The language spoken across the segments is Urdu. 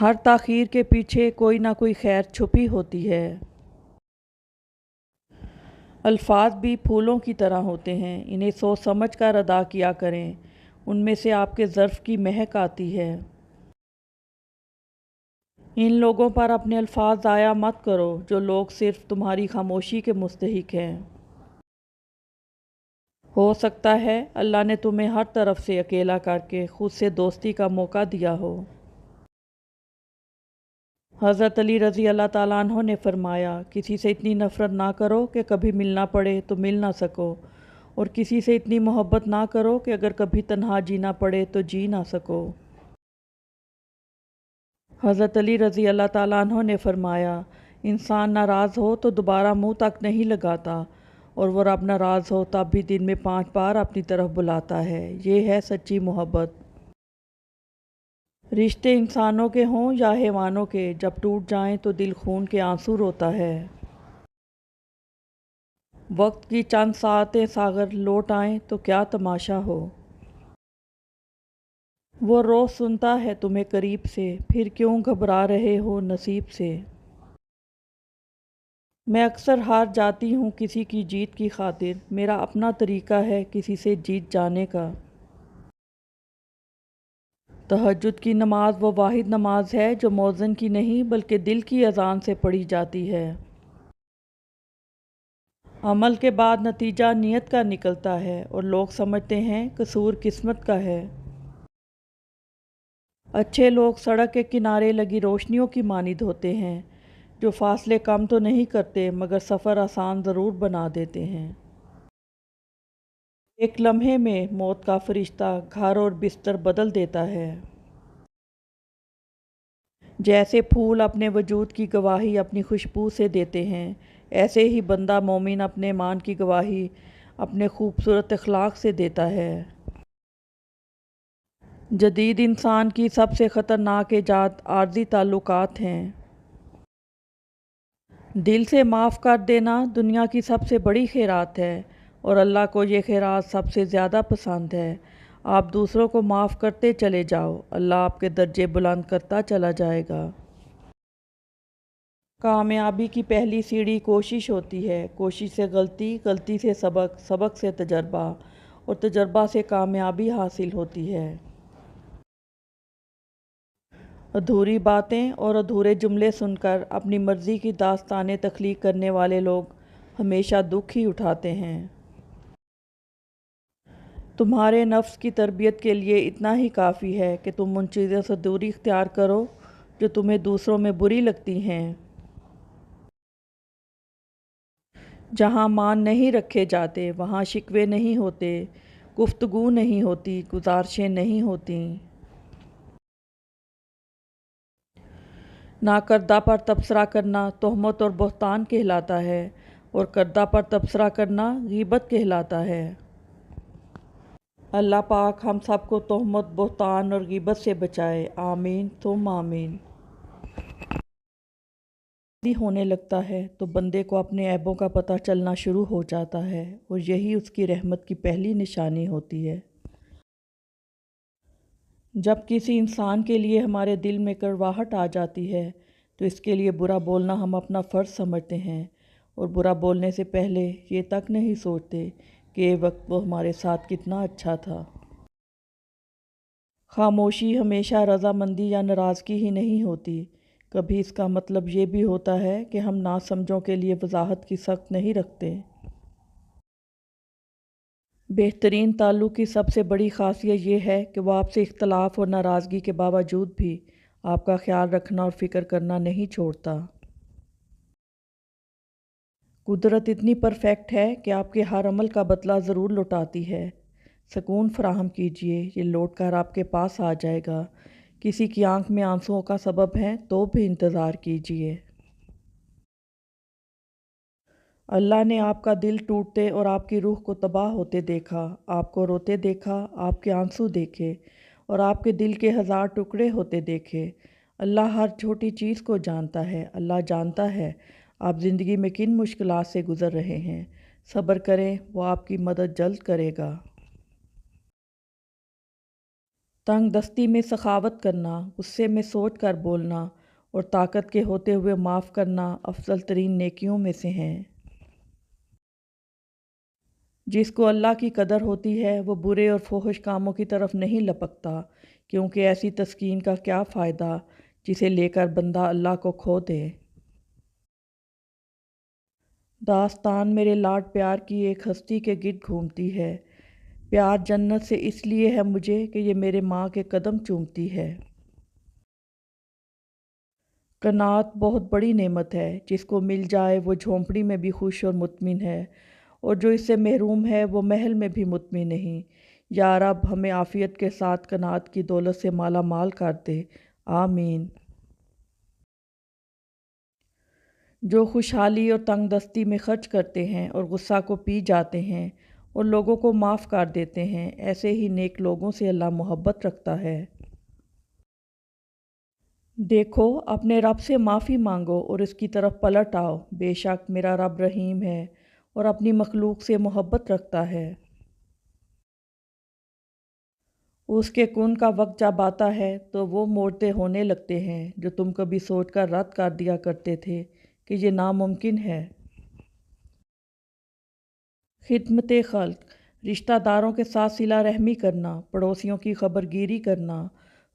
ہر تاخیر کے پیچھے کوئی نہ کوئی خیر چھپی ہوتی ہے۔ الفاظ بھی پھولوں کی طرح ہوتے ہیں، انہیں سوچ سمجھ کر ادا کیا کریں، ان میں سے آپ کے ظرف کی مہک آتی ہے۔ ان لوگوں پر اپنے الفاظ ضائع مت کرو جو لوگ صرف تمہاری خاموشی کے مستحق ہیں۔ ہو سکتا ہے اللہ نے تمہیں ہر طرف سے اکیلا کر کے خود سے دوستی کا موقع دیا ہو۔ حضرت علی رضی اللہ تعالیٰ عنہ نے فرمایا، کسی سے اتنی نفرت نہ کرو کہ کبھی ملنا پڑے تو مل نہ سکو، اور کسی سے اتنی محبت نہ کرو کہ اگر کبھی تنہا جینا پڑے تو جی نہ سکو۔ حضرت علی رضی اللہ تعالیٰ عنہ نے فرمایا، انسان ناراض ہو تو دوبارہ منہ تک نہیں لگاتا، اور وہ رب ناراض ہو تب بھی دن میں 5 بار اپنی طرف بلاتا ہے، یہ ہے سچی محبت۔ رشتے انسانوں کے ہوں یا حیوانوں کے، جب ٹوٹ جائیں تو دل خون کے آنسو روتا ہے۔ وقت کی چند ساعتیں اگر لوٹ آئیں تو کیا تماشا ہو۔ وہ روز سنتا ہے تمہیں قریب سے، پھر کیوں گھبرا رہے ہو نصیب سے۔ میں اکثر ہار جاتی ہوں کسی کی جیت کی خاطر، میرا اپنا طریقہ ہے کسی سے جیت جانے کا۔ تہجد کی نماز وہ واحد نماز ہے جو مؤذن کی نہیں بلکہ دل کی اذان سے پڑھی جاتی ہے۔ عمل کے بعد نتیجہ نیت کا نکلتا ہے، اور لوگ سمجھتے ہیں قصور قسمت کا ہے۔ اچھے لوگ سڑک کے کنارے لگی روشنیوں کی مانند ہوتے ہیں، جو فاصلے کم تو نہیں کرتے مگر سفر آسان ضرور بنا دیتے ہیں۔ ایک لمحے میں موت کا فرشتہ گھر اور بستر بدل دیتا ہے۔ جیسے پھول اپنے وجود کی گواہی اپنی خوشبو سے دیتے ہیں، ایسے ہی بندہ مومن اپنے ایمان کی گواہی اپنے خوبصورت اخلاق سے دیتا ہے۔ جدید انسان کی سب سے خطرناک ایجاد عارضی تعلقات ہیں۔ دل سے معاف کر دینا دنیا کی سب سے بڑی خیرات ہے، اور اللہ کو یہ خیرات سب سے زیادہ پسند ہے۔ آپ دوسروں کو معاف کرتے چلے جاؤ، اللہ آپ کے درجے بلند کرتا چلا جائے گا۔ کامیابی کی پہلی سیڑھی کوشش ہوتی ہے، کوشش سے غلطی، غلطی سے سبق، سبق سے تجربہ، اور تجربہ سے کامیابی حاصل ہوتی ہے۔ ادھوری باتیں اور ادھورے جملے سن کر اپنی مرضی کی داستانیں تخلیق کرنے والے لوگ ہمیشہ دکھ ہی اٹھاتے ہیں۔ تمہارے نفس کی تربیت کے لیے اتنا ہی کافی ہے کہ تم ان چیزوں سے دوری اختیار کرو جو تمہیں دوسروں میں بری لگتی ہیں۔ جہاں مان نہیں رکھے جاتے وہاں شکوے نہیں ہوتے، گفتگو نہیں ہوتی، گزارشیں نہیں ہوتیں۔ ناکردہ پر تبصرہ کرنا تہمت اور بہتان کہلاتا ہے، اور کردہ پر تبصرہ کرنا غیبت کہلاتا ہے۔ اللہ پاک ہم سب کو تہمت، بہتان اور غیبت سے بچائے، آمین ثم آمین۔ ہونے لگتا ہے تو بندے کو اپنے عیبوں کا پتہ چلنا شروع ہو جاتا ہے، اور یہی اس کی رحمت کی پہلی نشانی ہوتی ہے۔ جب کسی انسان کے لیے ہمارے دل میں کڑواہٹ آ جاتی ہے تو اس کے لیے برا بولنا ہم اپنا فرض سمجھتے ہیں، اور برا بولنے سے پہلے یہ تک نہیں سوچتے کہ یہ وقت وہ ہمارے ساتھ کتنا اچھا تھا۔ خاموشی ہمیشہ رضامندی یا ناراضگی ہی نہیں ہوتی، کبھی اس کا مطلب یہ بھی ہوتا ہے کہ ہم ناسمجھوں کے لیے وضاحت کی سخت نہیں رکھتے۔ بہترین تعلق کی سب سے بڑی خاصیت یہ ہے کہ وہ آپ سے اختلاف اور ناراضگی کے باوجود بھی آپ کا خیال رکھنا اور فکر کرنا نہیں چھوڑتا۔ قدرت اتنی پرفیکٹ ہے کہ آپ کے ہر عمل کا بدلہ ضرور لوٹاتی ہے۔ سکون فراہم کیجیے، یہ لوٹ کر آپ کے پاس آ جائے گا۔ کسی کی آنکھ میں آنسوؤں کا سبب ہے تو بھی انتظار کیجیے۔ اللہ نے آپ کا دل ٹوٹتے اور آپ کی روح کو تباہ ہوتے دیکھا، آپ کو روتے دیکھا، آپ کے آنسو دیکھے، اور آپ کے دل کے 1000 ٹکڑے ہوتے دیکھے۔ اللہ ہر چھوٹی چیز کو جانتا ہے، اللہ جانتا ہے آپ زندگی میں کن مشکلات سے گزر رہے ہیں۔ صبر کریں، وہ آپ کی مدد جلد کرے گا۔ تنگ دستی میں سخاوت کرنا، غصے میں سوچ کر بولنا اور طاقت کے ہوتے ہوئے معاف کرنا افضل ترین نیکیوں میں سے ہیں۔ جس کو اللہ کی قدر ہوتی ہے وہ برے اور فحش کاموں کی طرف نہیں لپکتا، کیونکہ ایسی تسکین کا کیا فائدہ جسے لے کر بندہ اللہ کو کھو دے۔ داستان میرے لاڈ پیار کی ایک ہستی کے گرد گھومتی ہے۔ پیار جنت سے اس لیے ہے مجھے کہ یہ میرے ماں کے قدم چومتی ہے۔ قناعت بہت بڑی نعمت ہے، جس کو مل جائے وہ جھونپڑی میں بھی خوش اور مطمئن ہے، اور جو اس سے محروم ہے وہ محل میں بھی مطمئن نہیں۔ یا رب ہمیں عافیت کے ساتھ قناعت کی دولت سے مالا مال کر دے، آمین۔ جو خوشحالی اور تنگ دستی میں خرچ کرتے ہیں اور غصہ کو پی جاتے ہیں اور لوگوں کو معاف کر دیتے ہیں، ایسے ہی نیک لوگوں سے اللہ محبت رکھتا ہے۔ دیکھو اپنے رب سے معافی مانگو اور اس کی طرف پلٹ آؤ، بے شک میرا رب رحیم ہے اور اپنی مخلوق سے محبت رکھتا ہے۔ اس کے کن کا وقت جب آتا ہے تو وہ موڑتے ہونے لگتے ہیں جو تم کبھی سوچ کر رد کر دیا کرتے تھے کہ یہ ناممکن ہے۔ خدمت خلق، رشتہ داروں کے ساتھ صلہ رحمی کرنا، پڑوسیوں کی خبر گیری کرنا،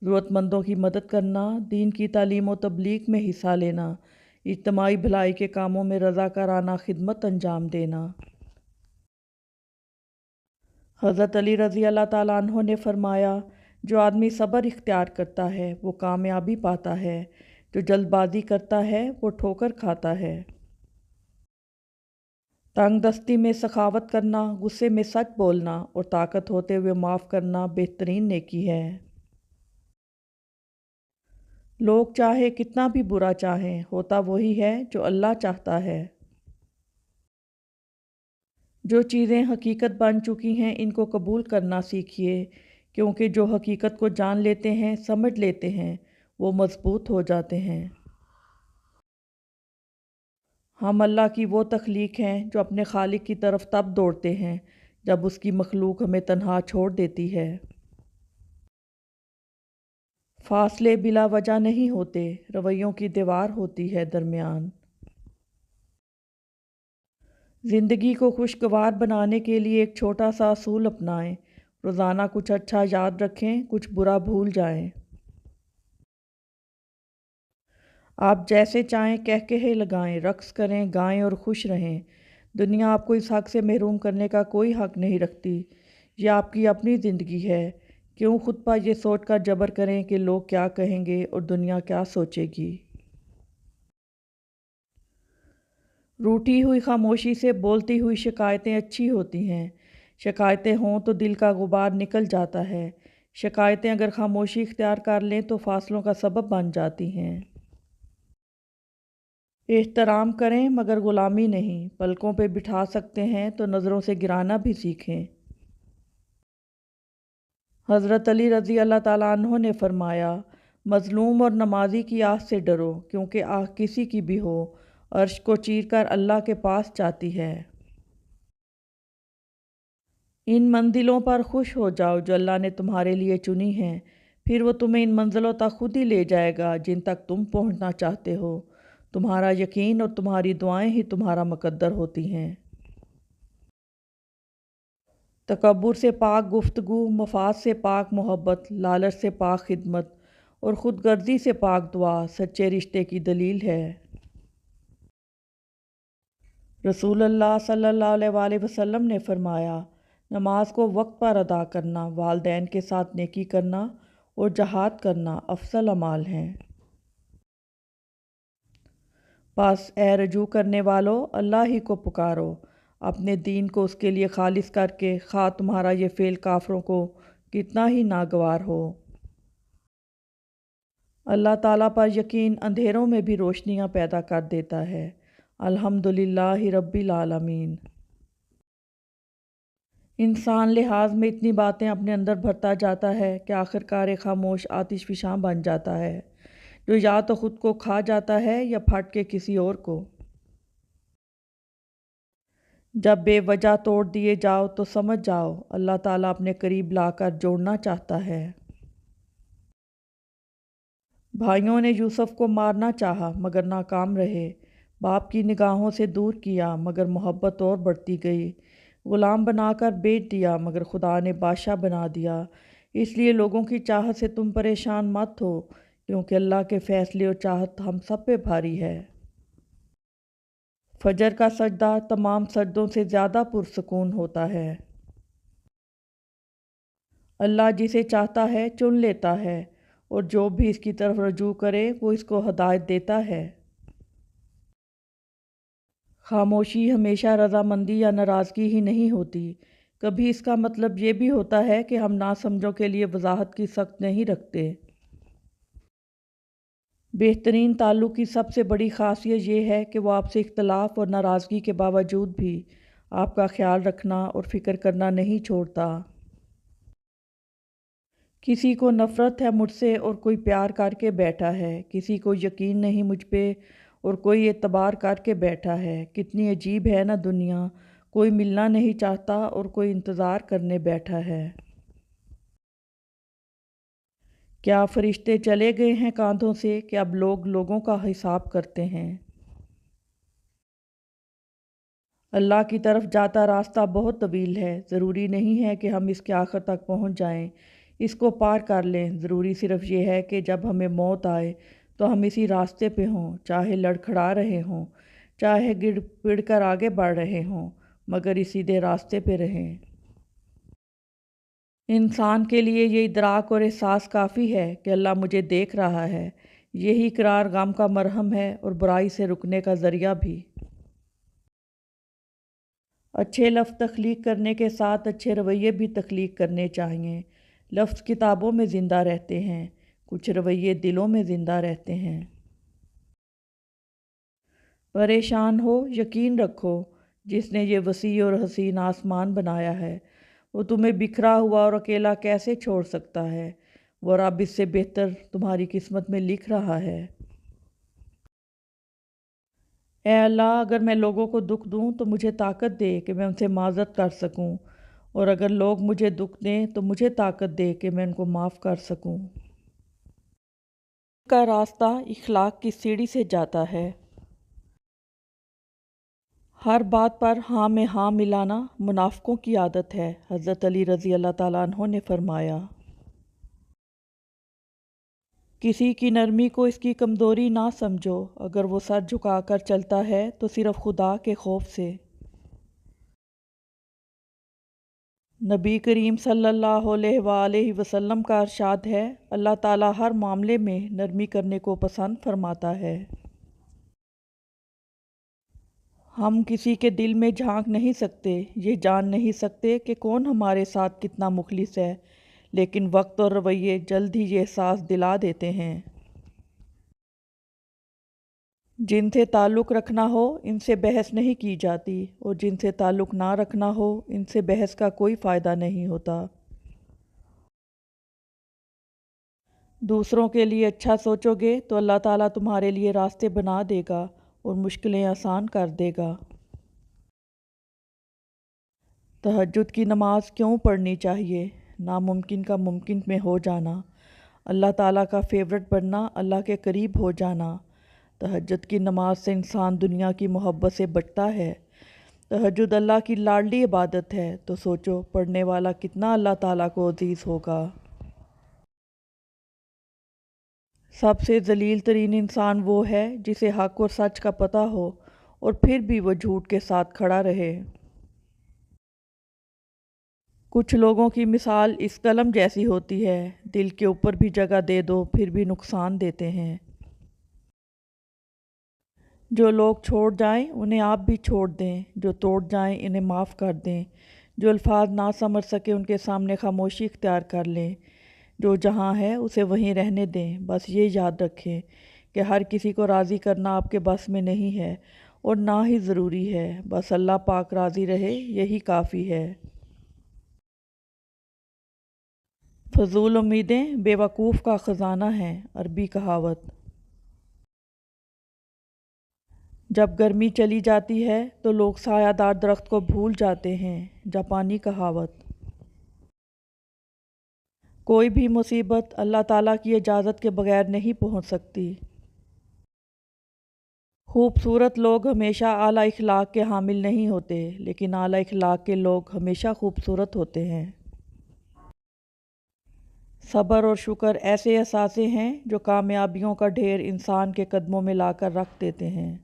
ضرورت مندوں کی مدد کرنا، دین کی تعلیم و تبلیغ میں حصہ لینا، اجتماعی بھلائی کے کاموں میں رضاکارانہ خدمت انجام دینا۔ حضرت علی رضی اللہ تعالیٰ عنہ نے فرمایا، جو آدمی صبر اختیار کرتا ہے وہ کامیابی پاتا ہے، جو جلد بازی کرتا ہے وہ ٹھوکر کھاتا ہے۔ تنگ دستی میں سخاوت کرنا، غصے میں سچ بولنا اور طاقت ہوتے ہوئے معاف کرنا بہترین نیکی ہے۔ لوگ چاہے کتنا بھی برا چاہیں، ہوتا وہی ہے جو اللہ چاہتا ہے۔ جو چیزیں حقیقت بن چکی ہیں ان کو قبول کرنا سیکھیے، کیونکہ جو حقیقت کو جان لیتے ہیں، سمجھ لیتے ہیں، وہ مضبوط ہو جاتے ہیں۔ ہم اللہ کی وہ تخلیق ہیں جو اپنے خالق کی طرف تب دوڑتے ہیں جب اس کی مخلوق ہمیں تنہا چھوڑ دیتی ہے۔ فاصلے بلا وجہ نہیں ہوتے، رویوں کی دیوار ہوتی ہے درمیان۔ زندگی کو خوشگوار بنانے کے لیے ایک چھوٹا سا اصول اپنائیں، روزانہ کچھ اچھا یاد رکھیں، کچھ برا بھول جائیں۔ آپ جیسے چاہیں کہکہے لگائیں، رقص کریں، گائیں اور خوش رہیں۔ دنیا آپ کو اس حق سے محروم کرنے کا کوئی حق نہیں رکھتی۔ یہ آپ کی اپنی زندگی ہے، کیوں خود پر یہ سوچ کر جبر کریں کہ لوگ کیا کہیں گے اور دنیا کیا سوچے گی۔ روٹھی ہوئی خاموشی سے بولتی ہوئی شکایتیں اچھی ہوتی ہیں۔ شکایتیں ہوں تو دل کا غبار نکل جاتا ہے۔ شکایتیں اگر خاموشی اختیار کر لیں تو فاصلوں کا سبب بن جاتی ہیں۔ احترام کریں مگر غلامی نہیں، پلکوں پہ بٹھا سکتے ہیں تو نظروں سے گرانا بھی سیکھیں۔ حضرت علی رضی اللہ تعالیٰ عنہ نے فرمایا، مظلوم اور نمازی کی آہ سے ڈرو، کیونکہ آہ کسی کی بھی ہو عرش کو چیر کر اللہ کے پاس جاتی ہے۔ ان منزلوں پر خوش ہو جاؤ جو اللہ نے تمہارے لیے چنی ہیں، پھر وہ تمہیں ان منزلوں تک خود ہی لے جائے گا جن تک تم پہنچنا چاہتے ہو۔ تمہارا یقین اور تمہاری دعائیں ہی تمہارا مقدر ہوتی ہیں۔ تکبر سے پاک گفتگو، مفاد سے پاک محبت، لالچ سے پاک خدمت اور خود غرضی سے پاک دعا سچے رشتے کی دلیل ہے۔ رسول اللہ صلی اللہ علیہ وآلہ وسلم نے فرمایا، نماز کو وقت پر ادا کرنا، والدین کے ساتھ نیکی کرنا اور جہاد کرنا افضل اعمال ہیں۔ بس اے رجوع کرنے والو، اللہ ہی کو پکارو، اپنے دین کو اس کے لیے خالص کر کے، خواہ تمہارا یہ فعل کافروں کو کتنا ہی ناگوار ہو۔ اللہ تعالیٰ پر یقین اندھیروں میں بھی روشنیاں پیدا کر دیتا ہے۔ الحمدللہ رب العالمین۔ انسان لحاظ میں اتنی باتیں اپنے اندر بھرتا جاتا ہے کہ آخرکار ایک خاموش آتش فشاں بن جاتا ہے، جو یا تو خود کو کھا جاتا ہے یا پھٹ کے کسی اور کو۔ جب بے وجہ توڑ دیے جاؤ تو سمجھ جاؤ اللہ تعالیٰ اپنے قریب لا کر جوڑنا چاہتا ہے۔ بھائیوں نے یوسف کو مارنا چاہا مگر ناکام رہے، باپ کی نگاہوں سے دور کیا مگر محبت اور بڑھتی گئی، غلام بنا کر بیچ دیا مگر خدا نے بادشاہ بنا دیا۔ اس لیے لوگوں کی چاہت سے تم پریشان مت ہو، کیونکہ اللہ کے فیصلے اور چاہت ہم سب پہ بھاری ہے۔ فجر کا سجدہ تمام سجدوں سے زیادہ پرسکون ہوتا ہے۔ اللہ جسے چاہتا ہے چن لیتا ہے، اور جو بھی اس کی طرف رجوع کرے وہ اس کو ہدایت دیتا ہے۔ خاموشی ہمیشہ رضامندی یا ناراضگی ہی نہیں ہوتی، کبھی اس کا مطلب یہ بھی ہوتا ہے کہ ہم ناسمجھوں کے لیے وضاحت کی سخت نہیں رکھتے۔ بہترین تعلق کی سب سے بڑی خاصیت یہ ہے کہ وہ آپ سے اختلاف اور ناراضگی کے باوجود بھی آپ کا خیال رکھنا اور فکر کرنا نہیں چھوڑتا۔ کسی کو نفرت ہے مجھ سے اور کوئی پیار کر کے بیٹھا ہے، کسی کو یقین نہیں مجھ پہ اور کوئی اعتبار کر کے بیٹھا ہے۔ کتنی عجیب ہے نا دنیا، کوئی ملنا نہیں چاہتا اور کوئی انتظار کرنے بیٹھا ہے۔ کیا فرشتے چلے گئے ہیں کاندھوں سے کہ اب لوگ لوگوں کا حساب کرتے ہیں؟ اللہ کی طرف جاتا راستہ بہت طویل ہے، ضروری نہیں ہے کہ ہم اس کے آخر تک پہنچ جائیں، اس کو پار کر لیں۔ ضروری صرف یہ ہے کہ جب ہمیں موت آئے تو ہم اسی راستے پہ ہوں، چاہے لڑکھڑا رہے ہوں، چاہے گڑ پڑ کر آگے بڑھ رہے ہوں، مگر اس سیدھے راستے پہ رہیں۔ انسان کے لیے یہ ادراک اور احساس کافی ہے کہ اللہ مجھے دیکھ رہا ہے، یہی اقرار غم کا مرہم ہے اور برائی سے رکنے کا ذریعہ بھی۔ اچھے لفظ تخلیق کرنے کے ساتھ اچھے رویے بھی تخلیق کرنے چاہیے۔ لفظ کتابوں میں زندہ رہتے ہیں، کچھ رویے دلوں میں زندہ رہتے ہیں۔ پریشان ہو، یقین رکھو، جس نے یہ وسیع اور حسین آسمان بنایا ہے وہ تمہیں بکھرا ہوا اور اکیلا کیسے چھوڑ سکتا ہے؟ وہ رب اس سے بہتر تمہاری قسمت میں لکھ رہا ہے۔ اے اللہ، اگر میں لوگوں کو دکھ دوں تو مجھے طاقت دے کہ میں ان سے معذرت کر سکوں، اور اگر لوگ مجھے دکھ دیں تو مجھے طاقت دے کہ میں ان کو معاف کر سکوں۔ کا راستہ اخلاق کی سیڑھی سے جاتا ہے۔ ہر بات پر ہاں میں ہاں ملانا منافقوں کی عادت ہے۔ حضرت علی رضی اللہ تعالیٰ عنہ نے فرمایا، کسی کی نرمی کو اس کی کمزوری نہ سمجھو، اگر وہ سر جھکا کر چلتا ہے تو صرف خدا کے خوف سے۔ نبی کریم صلی اللہ علیہ وآلہ وسلم کا ارشاد ہے، اللہ تعالیٰ ہر معاملے میں نرمی کرنے کو پسند فرماتا ہے۔ ہم کسی کے دل میں جھانک نہیں سکتے، یہ جان نہیں سکتے کہ کون ہمارے ساتھ کتنا مخلص ہے، لیکن وقت اور رویے جلد ہی یہ احساس دلا دیتے ہیں۔ جن سے تعلق رکھنا ہو ان سے بحث نہیں کی جاتی، اور جن سے تعلق نہ رکھنا ہو ان سے بحث کا کوئی فائدہ نہیں ہوتا۔ دوسروں کے لیے اچھا سوچو گے تو اللہ تعالیٰ تمہارے لیے راستے بنا دے گا اور مشکلیں آسان کر دے گا۔ تہجد کی نماز کیوں پڑھنی چاہیے؟ ناممکن کا ممکن میں ہو جانا، اللہ تعالیٰ کا فیورٹ بننا، اللہ کے قریب ہو جانا۔ تہجد کی نماز سے انسان دنیا کی محبت سے بچتا ہے۔ تہجد اللہ کی لاڈلی عبادت ہے، تو سوچو پڑھنے والا کتنا اللہ تعالیٰ کو عزیز ہوگا۔ سب سے ذلیل ترین انسان وہ ہے جسے حق اور سچ کا پتہ ہو اور پھر بھی وہ جھوٹ کے ساتھ کھڑا رہے۔ کچھ لوگوں کی مثال اس قلم جیسی ہوتی ہے، دل کے اوپر بھی جگہ دے دو پھر بھی نقصان دیتے ہیں۔ جو لوگ چھوڑ جائیں انہیں آپ بھی چھوڑ دیں، جو توڑ جائیں انہیں معاف کر دیں، جو الفاظ نہ سمجھ سکے ان کے سامنے خاموشی اختیار کر لیں، جو جہاں ہے اسے وہیں رہنے دیں۔ بس یہ یاد رکھیں کہ ہر کسی کو راضی کرنا آپ کے بس میں نہیں ہے اور نہ ہی ضروری ہے، بس اللہ پاک راضی رہے یہی کافی ہے۔ فضول امیدیں بے وقوف کا خزانہ ہیں، عربی کہاوت۔ جب گرمی چلی جاتی ہے تو لوگ سایہ دار درخت کو بھول جاتے ہیں، جاپانی کہاوت۔ کوئی بھی مصیبت اللہ تعالیٰ کی اجازت کے بغیر نہیں پہنچ سکتی۔ خوبصورت لوگ ہمیشہ اعلیٰ اخلاق کے حامل نہیں ہوتے، لیکن اعلیٰ اخلاق کے لوگ ہمیشہ خوبصورت ہوتے ہیں۔ صبر اور شکر ایسے اثاثے ہیں جو کامیابیوں کا ڈھیر انسان کے قدموں میں لا کر رکھ دیتے ہیں۔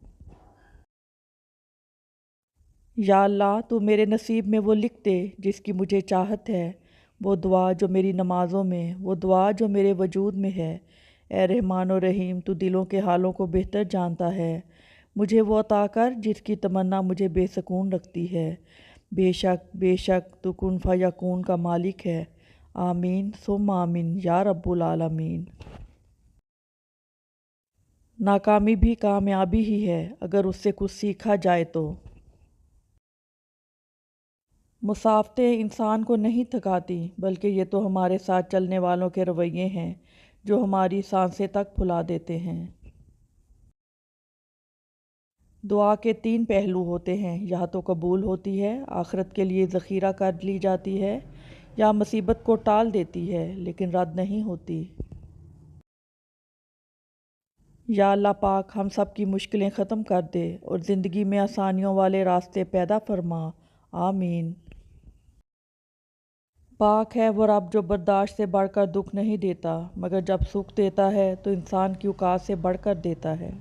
یا اللہ، تو میرے نصیب میں وہ لکھ دے جس کی مجھے چاہت ہے، وہ دعا جو میری نمازوں میں، وہ دعا جو میرے وجود میں ہے۔ اے رحمان و رحیم، تو دلوں کے حالوں کو بہتر جانتا ہے، مجھے وہ عطا کر جس کی تمنا مجھے بے سکون رکھتی ہے۔ بے شک تو کن فیکون کا مالک ہے۔ آمین ثم آمین یا رب العالمین۔ ناکامی بھی کامیابی ہی ہے اگر اس سے کچھ سیکھا جائے تو۔ مسافتیں انسان کو نہیں تھکاتی، بلکہ یہ تو ہمارے ساتھ چلنے والوں کے رویے ہیں جو ہماری سانسیں تک پھلا دیتے ہیں۔ دعا کے 3 پہلو ہوتے ہیں، یا تو قبول ہوتی ہے، آخرت کے لیے ذخیرہ کر لی جاتی ہے، یا مصیبت کو ٹال دیتی ہے لیکن رد نہیں ہوتی۔ یا اللہ پاک، ہم سب کی مشکلیں ختم کر دے اور زندگی میں آسانیوں والے راستے پیدا فرما۔ آمین۔ پاک ہے وہ رب جو برداشت سے بڑھ کر دکھ نہیں دیتا، مگر جب سکھ دیتا ہے تو انسان کی اوقات سے بڑھ کر دیتا ہے۔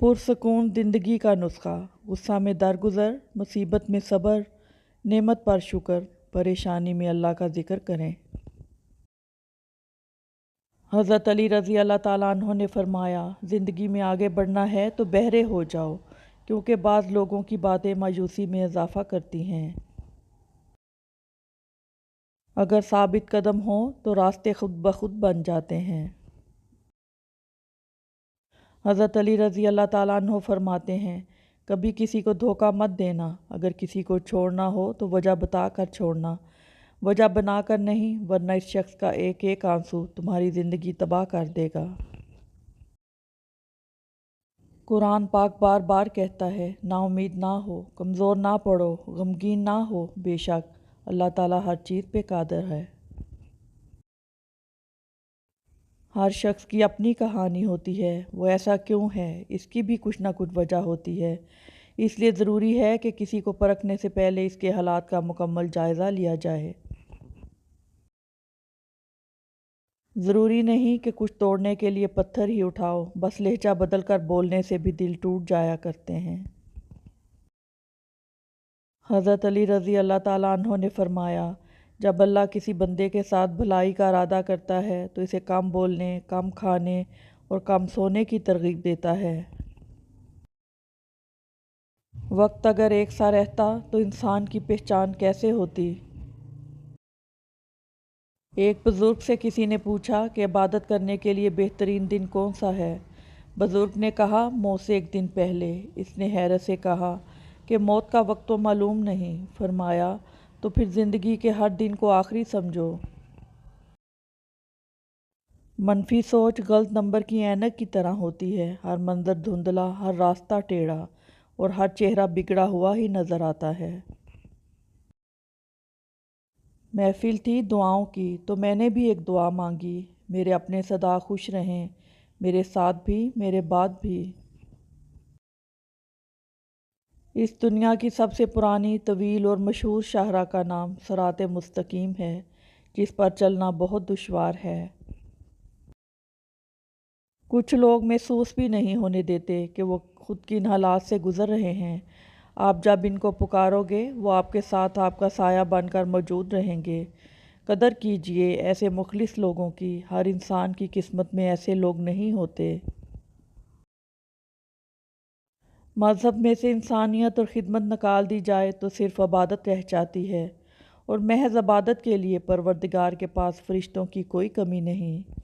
پرسکون زندگی کا نسخہ: غصہ میں درگزر، مصیبت میں صبر، نعمت پر شکر، پریشانی میں اللہ کا ذکر کریں۔ حضرت علی رضی اللہ تعالیٰ عنہ نے فرمایا، زندگی میں آگے بڑھنا ہے تو بہرے ہو جاؤ، کیونکہ بعض لوگوں کی باتیں مایوسی میں اضافہ کرتی ہیں۔ اگر ثابت قدم ہوں تو راستے خود بخود بن جاتے ہیں۔ حضرت علی رضی اللہ تعالیٰ عنہ فرماتے ہیں، کبھی کسی کو دھوکہ مت دینا، اگر کسی کو چھوڑنا ہو تو وجہ بتا کر چھوڑنا، وجہ بنا کر نہیں، ورنہ اس شخص کا ایک ایک آنسو تمہاری زندگی تباہ کر دے گا۔ قرآن پاک بار بار کہتا ہے، نا امید نہ ہو، کمزور نہ پڑو، غمگین نہ ہو، بے شک اللہ تعالیٰ ہر چیز پہ قادر ہے۔ ہر شخص کی اپنی کہانی ہوتی ہے، وہ ایسا کیوں ہے، اس کی بھی کچھ نہ کچھ وجہ ہوتی ہے، اس لیے ضروری ہے کہ کسی کو پرکھنے سے پہلے اس کے حالات کا مکمل جائزہ لیا جائے۔ ضروری نہیں کہ کچھ توڑنے کے لیے پتھر ہی اٹھاؤ، بس لہجہ بدل کر بولنے سے بھی دل ٹوٹ جایا کرتے ہیں۔ حضرت علی رضی اللہ تعالیٰ عنہ نے فرمایا، جب اللہ کسی بندے کے ساتھ بھلائی کا ارادہ کرتا ہے تو اسے کم بولنے، کم کھانے اور کم سونے کی ترغیب دیتا ہے۔ وقت اگر ایک سا رہتا تو انسان کی پہچان کیسے ہوتی؟ ایک بزرگ سے کسی نے پوچھا کہ عبادت کرنے کے لیے بہترین دن کون سا ہے؟ بزرگ نے کہا، موت سے 1 دن پہلے۔ اس نے حیرت سے کہا کہ موت کا وقت تو معلوم نہیں۔ فرمایا، تو پھر زندگی کے ہر دن کو آخری سمجھو۔ منفی سوچ غلط نمبر کی اینک کی طرح ہوتی ہے، ہر منظر دھندلا، ہر راستہ ٹیڑھا اور ہر چہرہ بگڑا ہوا ہی نظر آتا ہے۔ محفل تھی دعاؤں کی تو میں نے بھی ایک دعا مانگی، میرے اپنے سدا خوش رہیں، میرے ساتھ بھی میرے بعد بھی۔ اس دنیا کی سب سے پرانی، طویل اور مشہور شاہراہ کا نام صراط مستقیم ہے، جس پر چلنا بہت دشوار ہے۔ کچھ لوگ محسوس بھی نہیں ہونے دیتے کہ وہ خود کی ان حالات سے گزر رہے ہیں۔ آپ جب ان کو پکارو گے، وہ آپ کے ساتھ آپ کا سایہ بن کر موجود رہیں گے۔ قدر کیجئے ایسے مخلص لوگوں کی، ہر انسان کی قسمت میں ایسے لوگ نہیں ہوتے۔ مذہب میں سے انسانیت اور خدمت نکال دی جائے تو صرف عبادت رہ جاتی ہے، اور محض عبادت کے لیے پروردگار کے پاس فرشتوں کی کوئی کمی نہیں۔